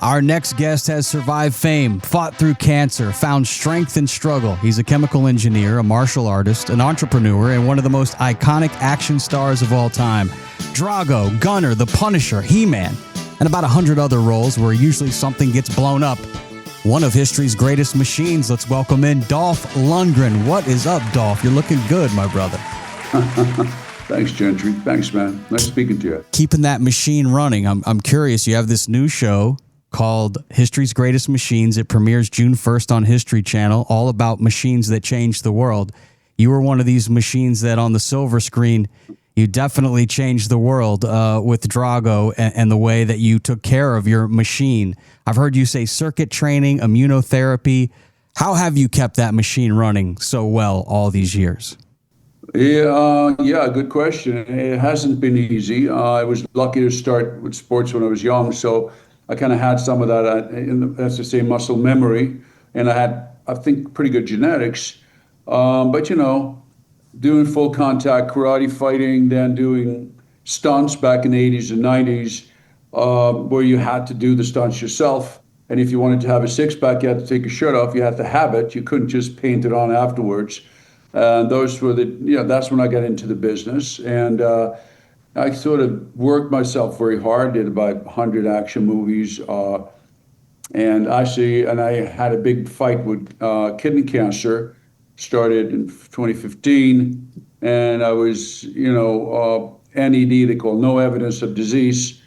Our next guest has survived fame, fought through cancer, found strength in struggle. He's a chemical engineer, a martial artist, an entrepreneur, and one of the most iconic action stars of all time. Drago, Gunner, The Punisher, He-Man, and about 100 other roles where usually something gets blown up. One of history's greatest machines. Let's welcome in Dolph Lundgren. What is up, Dolph? You're looking good, my brother. Thanks, Gentry. Thanks, man. Nice speaking to you. Keeping that machine running. I'm curious. You have this new show called History's Greatest Machines. It premieres June 1st on History Channel, all about machines that changed the world. You were one of these machines that on the silver screen, you definitely changed the world with Drago and the way that you took care of your machine. I've heard you say circuit training, immunotherapy. How have you kept that machine running so well all these years? Yeah, good question. It hasn't been easy. I was lucky to start with sports when I was young, so I kind of had some of that, as I say, muscle memory, and I had, I think, pretty good genetics. But, you know, doing full contact karate fighting, then doing stunts back in the 80s and 90s, where you had to do the stunts yourself. And if you wanted to have a six-pack, you had to take your shirt off. You had to have it. You couldn't just paint it on afterwards. Those were that's when I got into the business. And I sort of worked myself very hard, did about 100 action movies. And I had a big fight with kidney cancer, started in 2015. And I was, NED, they call no evidence of disease,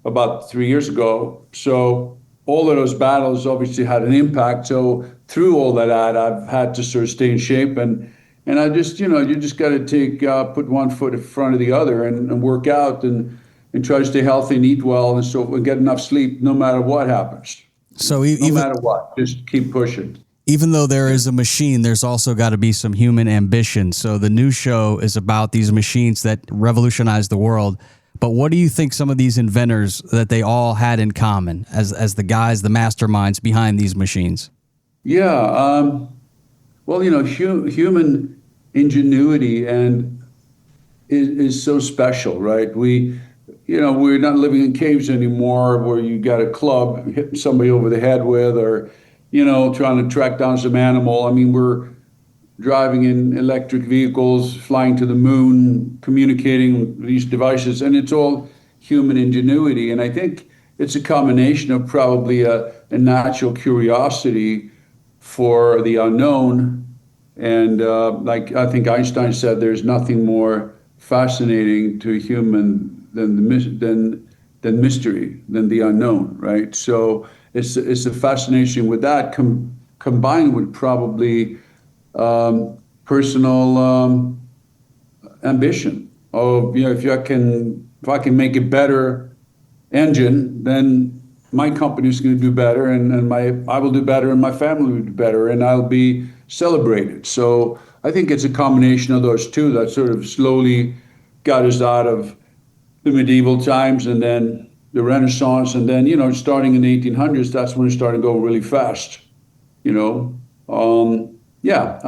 about 3 years ago. So all of those battles obviously had an impact. So through all that, I've had to sort of stay in shape. And I just, you just got to put one foot in front of the other and work out and try to stay healthy and eat well and get enough sleep no matter what happens. So no matter what, just keep pushing. Even though there is a machine, there's also got to be some human ambition. So the new show is about these machines that revolutionized the world. But what do you think some of these inventors that they all had in common as the guys, the masterminds behind these machines? Yeah, well, human ingenuity is so special, right? We're not living in caves anymore where you got a club hitting somebody over the head with, or, trying to track down some animal. I mean, we're driving in electric vehicles, flying to the moon, communicating with these devices, and it's all human ingenuity. And I think it's a combination of probably a natural curiosity for the unknown. And like I think Einstein said, there's nothing more fascinating to a human than mystery, than the unknown, right? So it's a fascination with that combined with probably personal ambition of, if I can make a better engine, then my company is going to do better, and I will do better, and my family will do better, and I'll be celebrated. So I think it's a combination of those two that sort of slowly got us out of the medieval times and then the Renaissance, and then starting in the 1800s, that's when it started going really fast. I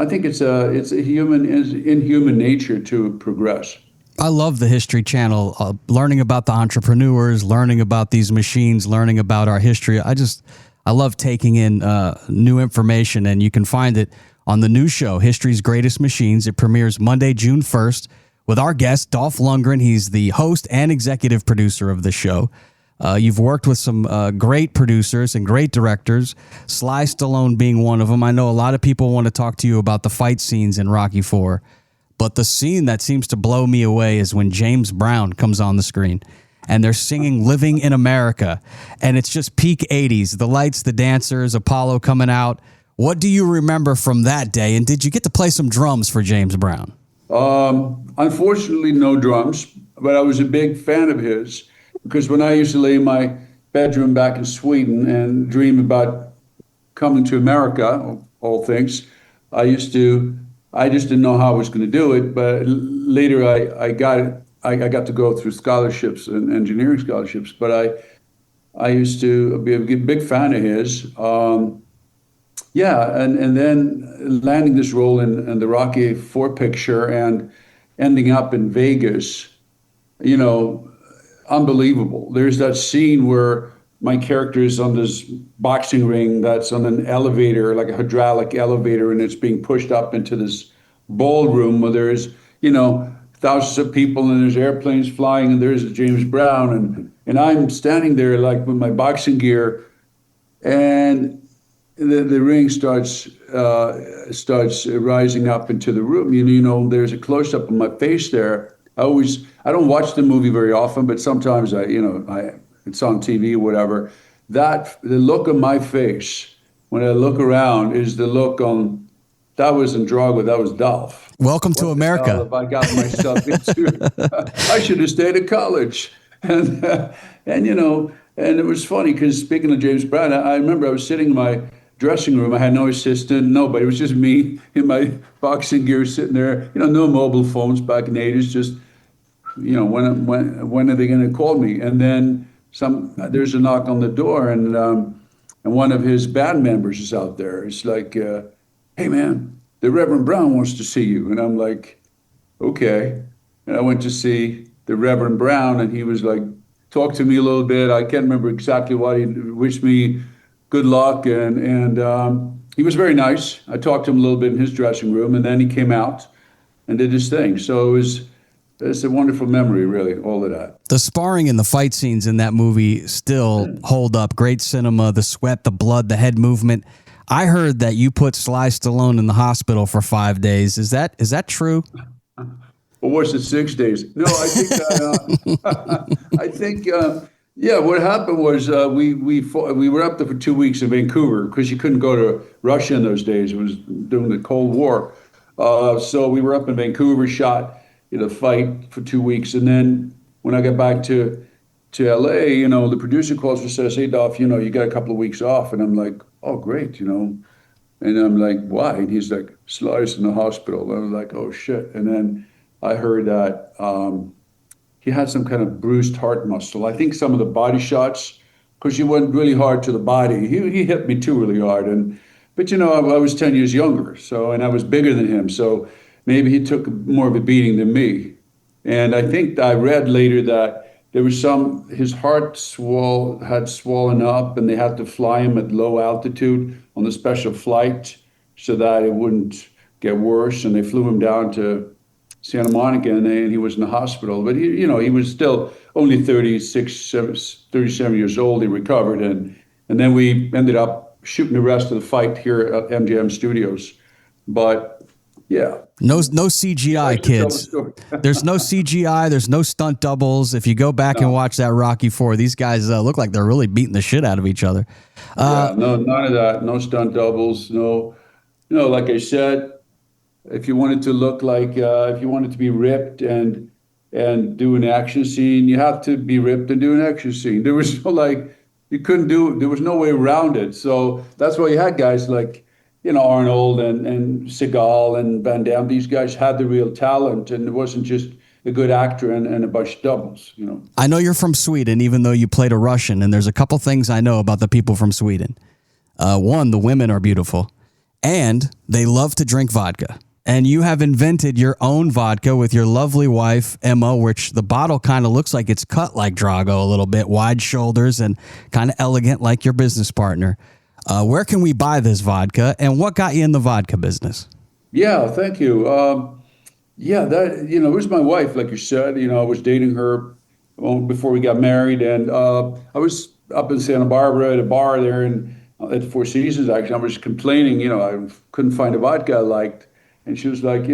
think it's in human nature to progress. I love the History Channel, learning about the entrepreneurs, learning about these machines, learning about our history. I love taking in new information, and you can find it on the new show, History's Greatest Machines. It premieres Monday, June 1st, with our guest, Dolph Lundgren. He's the host and executive producer of the show. You've worked with some great producers and great directors, Sly Stallone being one of them. I know a lot of people want to talk to you about the fight scenes in Rocky IV. But the scene that seems to blow me away is when James Brown comes on the screen and they're singing Living in America. And it's just peak 80s, the lights, the dancers, Apollo coming out. What do you remember from that day? And did you get to play some drums for James Brown? Unfortunately, no drums, but I was a big fan of his because when I used to lay in my bedroom back in Sweden and dream about coming to America, all things, I just didn't know how I was going to do it, but later I got to go through scholarships and engineering scholarships. But I used to be a big fan of his. And then landing this role in the Rocky IV picture and ending up in Vegas, unbelievable. There's that scene where my character is on this boxing ring that's on an elevator, like a hydraulic elevator, and it's being pushed up into this ballroom where there's, thousands of people and there's airplanes flying and there's James Brown and I'm standing there like with my boxing gear, and the ring starts rising up into the room. There's a close up of my face there. I don't watch the movie very often, but sometimes it's on TV or whatever. The look on my face when I look around is the look on, that wasn't Drago, that was Dolph. Welcome to America. What the hell have I got myself into? I should have stayed at college. And it was funny because speaking of James Brown, I remember I was sitting in my dressing room. I had no assistant, nobody. It was just me in my boxing gear sitting there. No mobile phones back in the 80s. Just, when are they going to call me? And then there's a knock on the door, and one of his band members is out there. It's like, hey man, the Reverend Brown wants to see you. And I'm like, okay. And I went to see the Reverend Brown, and he was like, talk to me a little bit. I can't remember exactly what he wished me good luck, and he was very nice. I talked to him a little bit in his dressing room, and then he came out and did his thing. So it's a wonderful memory, really, all of that. The sparring and the fight scenes in that movie still hold up. Great cinema, the sweat, the blood, the head movement. I heard that you put Sly Stallone in the hospital for 5 days. Is that true? Or was it 6 days? No, I think yeah. What happened was we were up there for 2 weeks in Vancouver because you couldn't go to Russia in those days. It was during the Cold War, so we were up in Vancouver, shot the fight for 2 weeks, and then when I got back to LA, the producer calls and says, "Hey, Dolph, you got a couple of weeks off," and I'm like, "Oh, great," and I'm like, "Why?" And he's like, "Sly's in the hospital." And I was like, "Oh shit!" And then I heard that he had some kind of bruised heart muscle. I think some of the body shots, because he went really hard to the body. He hit me too really hard, but I was 10 years younger, and I was bigger than him, so maybe he took more of a beating than me. And I think I read later that there was his heart had swollen up, and they had to fly him at low altitude on the special flight so that it wouldn't get worse. And they flew him down to Santa Monica, and he was in the hospital. But he was still only 37 years old. He recovered, and then we ended up shooting the rest of the fight here at MGM Studios. But yeah. No CGI, kids. There's no CGI. There's no stunt doubles. If you go back and watch that Rocky IV, these guys look like they're really beating the shit out of each other. No, none of that. No stunt doubles. No, like I said, if you wanted to look like, if you wanted to be ripped and do an action scene, you have to be ripped and do an action scene. There was there was no way around it. So that's why you had guys like, Arnold and Seagal and Van Damme. These guys had the real talent, and it wasn't just a good actor and a bunch of doubles, I know you're from Sweden, even though you played a Russian, and there's a couple things I know about the people from Sweden. One, the women are beautiful, and they love to drink vodka. And you have invented your own vodka with your lovely wife, Emma, which the bottle kind of looks like it's cut like Drago a little bit, wide shoulders and kind of elegant like your business partner. Where can we buy this vodka, and what got you in the vodka business? Yeah, thank you. It was my wife, like you said. I was dating her before we got married, and I was up in Santa Barbara at a bar there at the Four Seasons, actually. I was complaining, I couldn't find a vodka I liked. And she was like,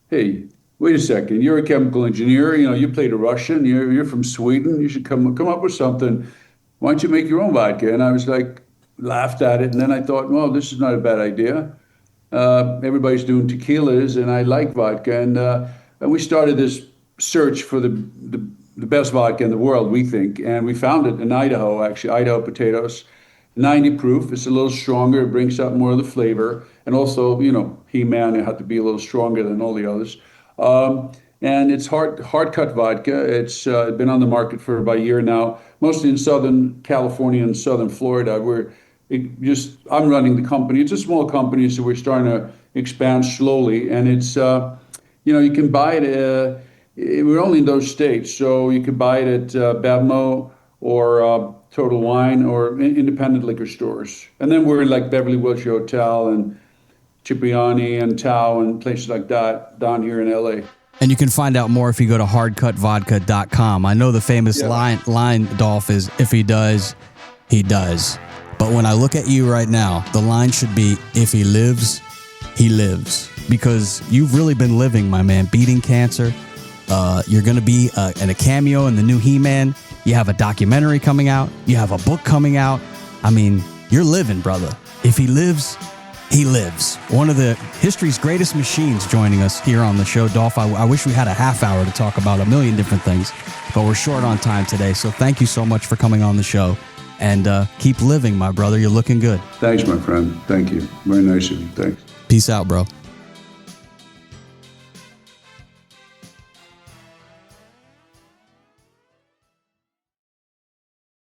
hey, wait a second, you're a chemical engineer, you played a Russian, you're from Sweden, you should come up with something. Why don't you make your own vodka? And I was like, laughed at it, and then I thought, well, this is not a bad idea. Everybody's doing tequilas, and I like vodka, and we started this search for the best vodka in the world, we think, and we found it in Idaho, actually, Idaho potatoes, 90 proof. It's a little stronger. It brings out more of the flavor, and also, He-Man, it had to be a little stronger than all the others. And it's hard cut vodka. It's been on the market for about a year now, mostly in Southern California and Southern Florida. I'm running the company. It's a small company, so we're starting to expand slowly. And it's, you can buy it. We're only in those states, so you can buy it at Bevmo or Total Wine or independent liquor stores. And then we're in like Beverly Wilshire Hotel and Cipriani and Tao and places like that down here in LA. And you can find out more if you go to hardcutvodka.com. I know the famous line, Dolph, is if he does, he does. But when I look at you right now, the line should be, if he lives, he lives. Because you've really been living, my man, beating cancer. You're going to be in a cameo in the new He-Man. You have a documentary coming out. You have a book coming out. I mean, you're living, brother. If he lives, he lives. One of the history's greatest machines joining us here on the show. Dolph, I wish we had a half hour to talk about a million different things, but we're short on time today. So thank you so much for coming on the show. And keep living, my brother. You're looking good. Thanks, my friend. Thank you. Very nice of you. Thanks. Peace out, bro.